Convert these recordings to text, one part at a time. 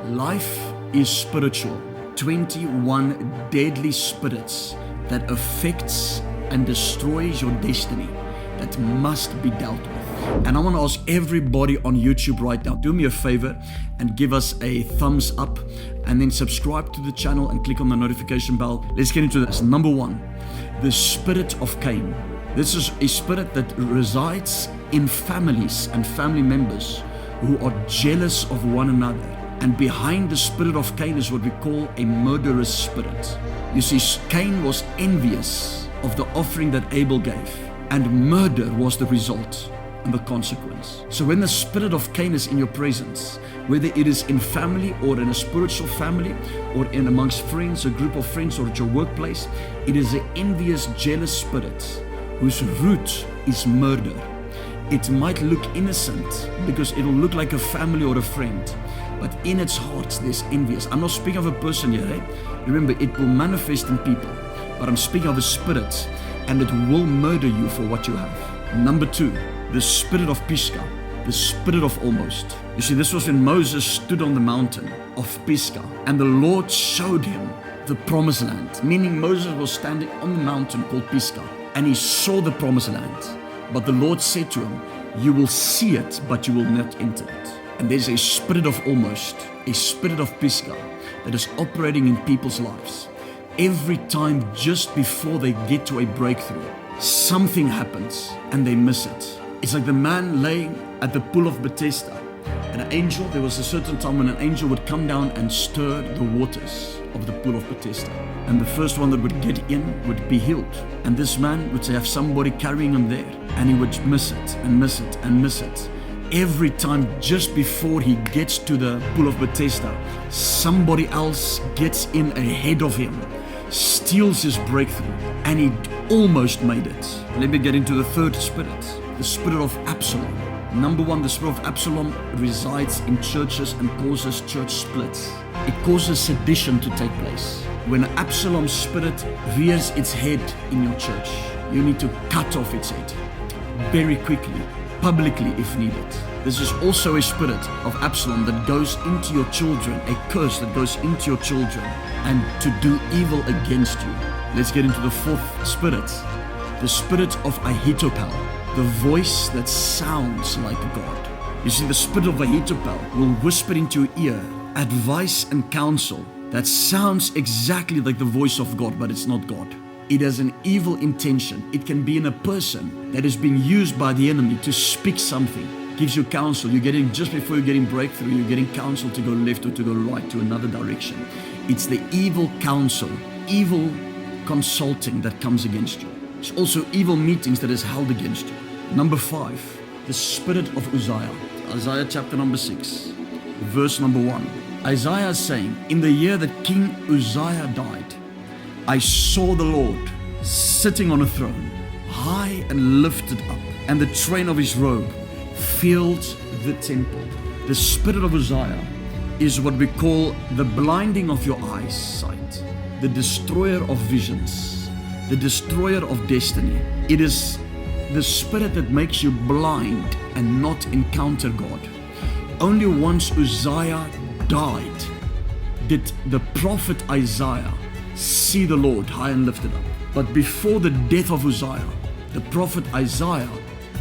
Life is spiritual. 21 deadly spirits that affects and destroys your destiny that must be dealt with. And I want to ask everybody on YouTube right now, do me a favor and give us a thumbs up and then subscribe to the channel and click on the notification bell. Let's get into this. Number one, the Spirit of Cain. This is a spirit that resides in families and family members who are jealous of one another. And behind the Spirit of Cain is what we call a murderous spirit. You see, Cain was envious of the offering that Abel gave, and murder was the result and the consequence. So when the Spirit of Cain is in your presence, whether it is in family or in a spiritual family or in amongst friends, a group of friends, or at your workplace, it is an envious, jealous spirit whose root is murder. It might look innocent because it'll look like a family or a friend, but in its heart there's envious. I'm not speaking of a person here, eh? Remember, it will manifest in people, but I'm speaking of a spirit, and it will murder you for what you have. Number two, the Spirit of Pisgah, the spirit of almost. You see, this was when Moses stood on the mountain of Pisgah, and the Lord showed him the promised land, meaning Moses was standing on the mountain called Pisgah, and he saw the promised land. But the Lord said to him, you will see it, but you will not enter it. And there's a spirit of almost, a spirit of Pisgah that is operating in people's lives. Every time just before they get to a breakthrough, something happens and they miss it. It's like the man laying at the pool of Bethesda. An angel, there was a certain time when an angel would come down and stir the waters of the pool of Bethesda. And the first one that would get in would be healed. And this man would have somebody carrying him there. And he would miss it and miss it and miss it. Every time just before he gets to the pool of Bethesda, somebody else gets in ahead of him, steals his breakthrough, and he almost made it. Let me get into the third spirit, the Spirit of Absolom. Number one, the Spirit of Absolom resides in churches and causes church splits. It causes sedition to take place. When an Absalom spirit rears its head in your church, you need to cut off its head very quickly, publicly if needed. This is also a spirit of Absalom that goes into your children, a curse that goes into your children, and to do evil against you. Let's get into the fourth spirit, the Spirit of Ahithophel, the voice that sounds like God. You see, the Spirit of Ahithophel will whisper into your ear advice and counsel that sounds exactly like the voice of God, but it's not God. It has an evil intention. It can be in a person that is being used by the enemy to speak something. Gives you counsel. You're getting, just before you're getting breakthrough, you're getting counsel to go left or to go right, to another direction. It's the evil counsel, evil consulting that comes against you. It's also evil meetings that is held against you. Number 5, the Spirit of Uzziah. Isaiah chapter number 6, verse number 1. Isaiah is saying, in the year that King Uzziah died, I saw the Lord sitting on a throne, high and lifted up, and the train of his robe filled the temple. The Spirit of Uzziah is what we call the blinding of your eyesight, the destroyer of visions, the destroyer of destiny. It is the spirit that makes you blind and not encounter God. Only once Uzziah died did the prophet Isaiah see the Lord high and lifted up. But before the death of Uzziah, the prophet Isaiah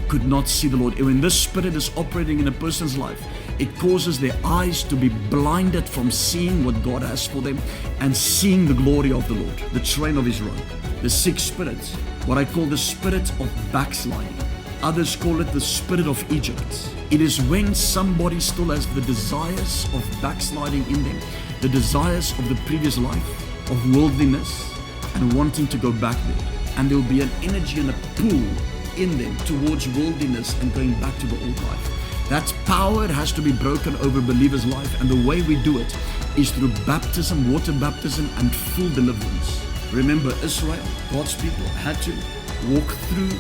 could not see the Lord. And when this spirit is operating in a person's life, it causes their eyes to be blinded from seeing what God has for them and seeing the glory of the Lord, the train of his robe. The sixth spirit, what I call the spirit of backsliding. Others call it the spirit of Egypt. It is when somebody still has the desires of backsliding in them, the desires of the previous life, of worldliness, and wanting to go back there. And there will be an energy and a pull in them towards worldliness and going back to the old life. That power has to be broken over believers' life, and the way we do it is through baptism, water baptism, and full deliverance. Remember, Israel, God's people, had to walk through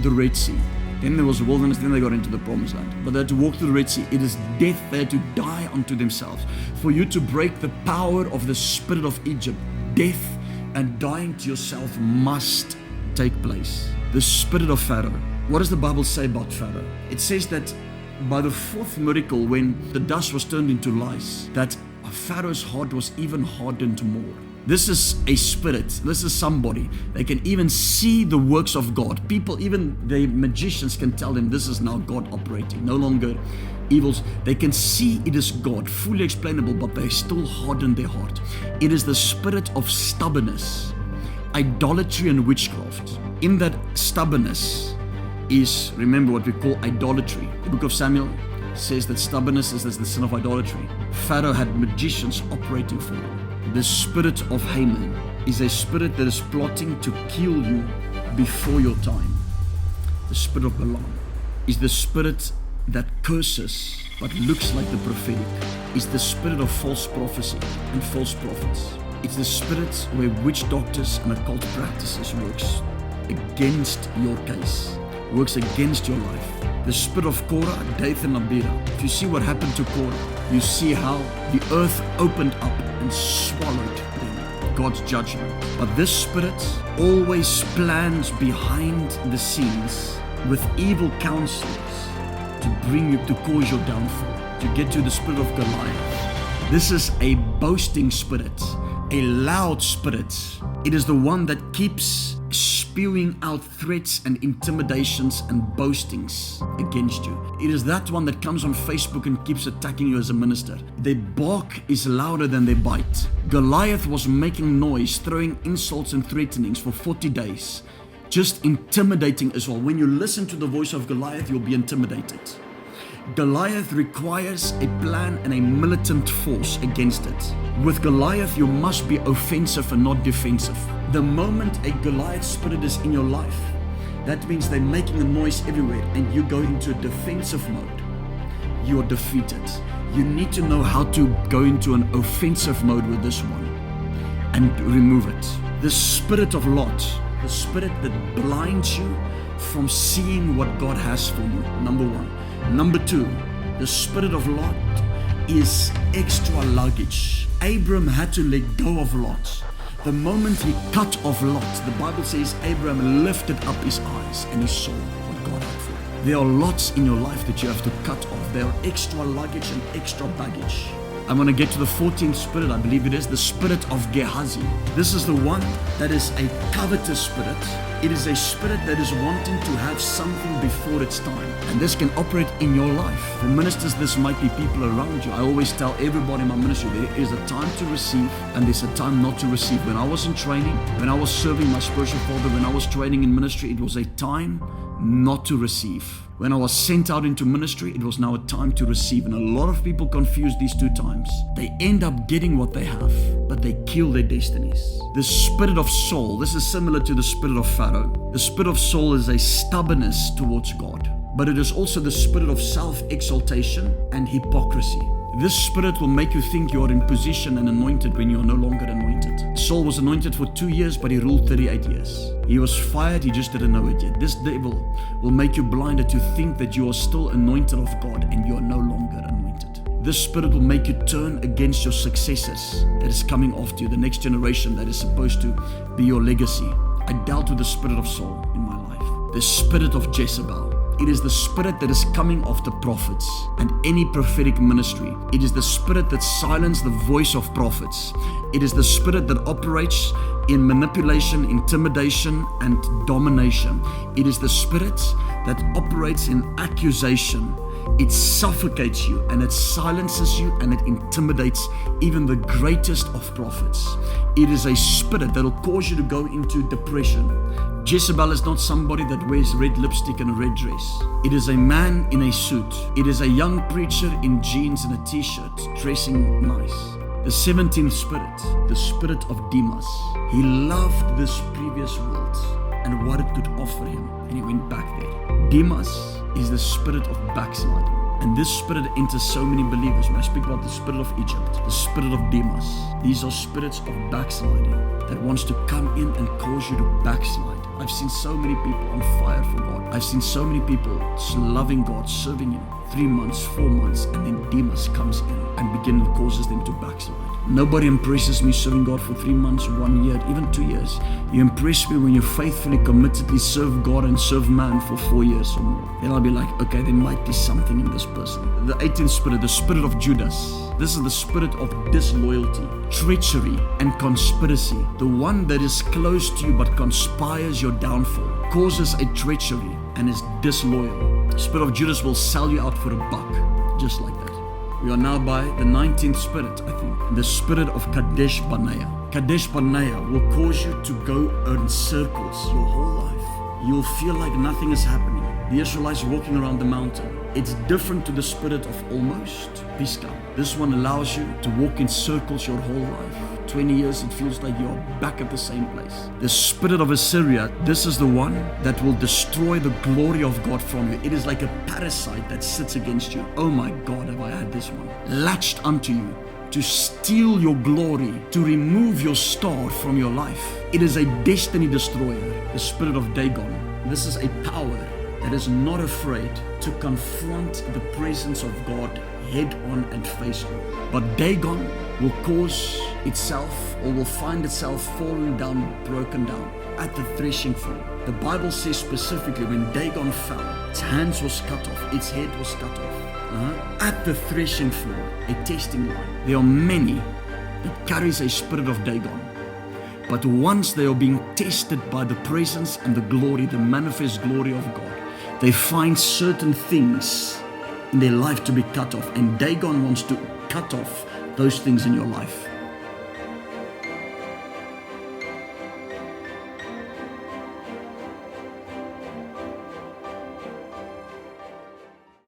the Red Sea. Then there was wilderness, then they got into the promised land. But they had to walk through the Red Sea. It is death. They had to die unto themselves. For you to break the power of the spirit of Egypt, death and dying to yourself must take place. The spirit of Pharaoh. What does the Bible say about Pharaoh? It says that by the fourth miracle, when the dust was turned into lice, that Pharaoh's heart was even hardened more. This is a spirit. This is somebody. They can even see the works of God. People, even the magicians, can tell them this is now God operating. No longer evils. They can see it is God, fully explainable, but they still harden their heart. It is the spirit of stubbornness, idolatry and witchcraft. In that stubbornness is, remember, what we call idolatry. The book of Samuel says that stubbornness is the sin of idolatry. Pharaoh had magicians operating for him. The spirit of Haman is a spirit that is plotting to kill you before your time. The spirit of Balaam is the spirit that curses but looks like the prophetic. It's the spirit of false prophecy and false prophets. It's the spirit where witch doctors and occult practices works against your case, works against your life. The spirit of Korah, Dathan, and Abiram. If you see what happened to Korah, you see how the earth opened up and swallowed them, God's judgment. But this spirit always plans behind the scenes with evil counselors to bring you, to cause your downfall, to get to the spirit of Goliath. This is a boasting spirit, a loud spirit. It is the one that keeps spewing out threats and intimidations and boastings against you. It is that one that comes on Facebook and keeps attacking you as a minister. Their bark is louder than their bite. Goliath was making noise, throwing insults and threatenings for 40 days, just intimidating as well. When you listen to the voice of Goliath, you'll be intimidated. Goliath requires a plan and a militant force against it. With Goliath, you must be offensive and not defensive. The moment a Goliath spirit is in your life, that means they're making a noise everywhere and you go into a defensive mode. You are defeated. You need to know how to go into an offensive mode with this one and remove it. The spirit of Lot, the spirit that blinds you from seeing what God has for you, number one. Number two, the spirit of Lot is extra luggage. Abiram had to let go of Lot. The moment he cut off Lot, the Bible says Abraham lifted up his eyes and he saw what God had for him. There are lots in your life that you have to cut off. There are extra luggage and extra baggage. I'm going to get to the 14th spirit, I believe it is, the spirit of Gehazi. This is the one that is a covetous spirit. It is a spirit that is wanting to have something before its time. And this can operate in your life. For ministers, this might be people around you. I always tell everybody in my ministry, there is a time to receive and there's a time not to receive. When I was in training, when I was serving my spiritual father, when I was training in ministry, it was a time not to receive. When I was sent out into ministry, it was now a time to receive. And a lot of people confuse these two times. They end up getting what they have, but they kill their destinies. The spirit of Saul, this is similar to the spirit of Pharaoh. The spirit of Saul is a stubbornness towards God, but it is also the spirit of self-exaltation and hypocrisy. This spirit will make you think you are in position and anointed when you are no longer anointed. Saul was anointed for 2 years, but he ruled 38 years. He was fired, he just didn't know it yet. This devil will make you blinded to think that you are still anointed of God and you are no longer anointed. This spirit will make you turn against your successors that is coming after you, the next generation that is supposed to be your legacy. I dealt with the spirit of Saul in my life. The spirit of Jezebel. It is the spirit that is coming after prophets and any prophetic ministry. It is the spirit that silences the voice of prophets. It is the spirit that operates in manipulation, intimidation, and domination. It is the spirit that operates in accusation. It suffocates you and it silences you and it intimidates even the greatest of prophets. It is a spirit that will cause you to go into depression. Jezebel is not somebody that wears red lipstick and a red dress. It is a man in a suit. It is a young preacher in jeans and a t-shirt, dressing nice. The 17th spirit, the spirit of Demas. He loved this previous world and what it could offer him, and he went back there. Demas is the spirit of backsliding. And this spirit enters so many believers. When I speak about the spirit of Egypt, the spirit of Demas, these are spirits of backsliding that wants to come in and cause you to backslide. I've seen so many people on fire for God. I've seen so many people loving God, serving Him 3 months, 4 months, and then Demas comes in and causes them to backslide. Nobody impresses me serving God for 3 months, 1 year, even 2 years. You impress me when you faithfully, committedly serve God and serve man for 4 years or more. Then I'll be like, okay, there might be something in this person. The 18th spirit, the spirit of Judas. This is the spirit of disloyalty, treachery, and conspiracy. The one that is close to you but conspires your downfall, causes a treachery, and is disloyal. Spirit of Judas will sell you out for a buck, just like that. We are now by the 19th spirit, I think. The spirit of Kadesh Barnea. Kadesh Barnea will cause you to go in circles your whole life. You'll feel like nothing is happening. The Israelites walking around the mountain. It's different to the spirit of almost Pisgah. This one allows you to walk in circles your whole life. 20 years, it feels like you're back at the same place. The spirit of Assyria, this is the one that will destroy the glory of God from you. It is like a parasite that sits against you. Oh my God, have I had this one. Latched unto you to steal your glory, to remove your star from your life. It is a destiny destroyer, the spirit of Dagon. This is a power that is not afraid to confront the presence of God head on and face on. But Dagon will cause itself, or will find itself fallen down, broken down at the threshing floor. The Bible says specifically when Dagon fell, its hands was cut off, its head was cut off. At the threshing floor, a testing line. There are many that carries a spirit of Dagon. But once they are being tested by the presence and the glory, the manifest glory of God, they find certain things in their life to be cut off. And Dagon wants to cut off those things in your life.